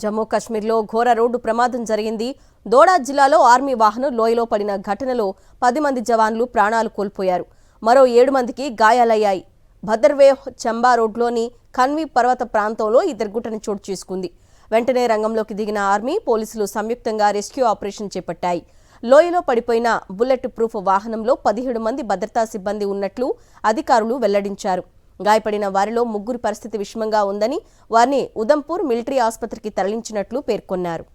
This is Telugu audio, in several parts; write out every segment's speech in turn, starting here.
జమ్మూ కాశ్మీర్లో ఘోర రోడ్డు ప్రమాదం జరిగింది. దోడా జిల్లాలో ఆర్మీ వాహనం లోయలో పడిన ఘటనలో 10 మంది జవాన్లు ప్రాణాలు కోల్పోయారు. మరో 7 మందికి గాయాలయ్యాయి. భదర్వేహ్ చంబా రోడ్లోని ఖన్వి పర్వత ప్రాంతంలో ఈ దుర్ఘటన చోటు చేసుకుంది. వెంటనే రంగంలోకి దిగిన ఆర్మీ, పోలీసులు సంయుక్తంగా రెస్క్యూ ఆపరేషన్ చేపట్టాయి. లోయలో పడిపోయిన బుల్లెట్ ప్రూఫ్ వాహనంలో 17 మంది భద్రతా సిబ్బంది ఉన్నట్లు అధికారులు వెల్లడించారు. గాయపడిన వారిలో 3 పరిస్థితి విషమంగా ఉందని, వారిని ఉదంపూర్ మిలిటరీ ఆసుపత్రికి తరలించినట్లు పేర్కొన్నారు.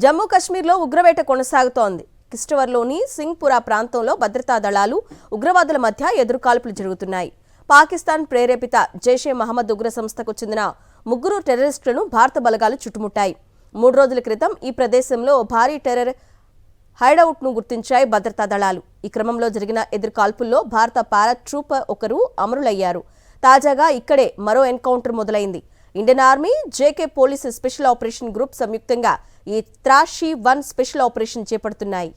జమ్మూ కాశ్మీర్లో ఉగ్రవేట కొనసాగుతోంది. కిస్టవర్లోని సింగ్పురా ప్రాంతంలో భద్రతా దళాలు, ఉగ్రవాదుల మధ్య ఎదురుకాల్పులు జరుగుతున్నాయి. పాకిస్తాన్ ప్రేరేపిత జైషే మహమ్మద్ ఉగ్ర సంస్థకు చెందిన 3 టెర్రరిస్టులను భారత బలగాలు చుట్టుముట్టాయి. 3 రోజుల క్రితం ఈ ప్రదేశంలో భారీ టెర్రర్ హైడౌట్ను గుర్తించాయి భద్రతా దళాలు. ఈ క్రమంలో జరిగిన ఎదురుకాల్పుల్లో భారత పారాట్రూపర్ ఒకరు అమరులయ్యారు. తాజాగా ఇక్కడే మరో ఎన్కౌంటర్ మొదలైంది. Indian army, JK police special operation group సంయుక్తంగా ఈ త్రాషి-1 స్పెషల్ ఆపరేషన్ చేపడుతున్నాయి.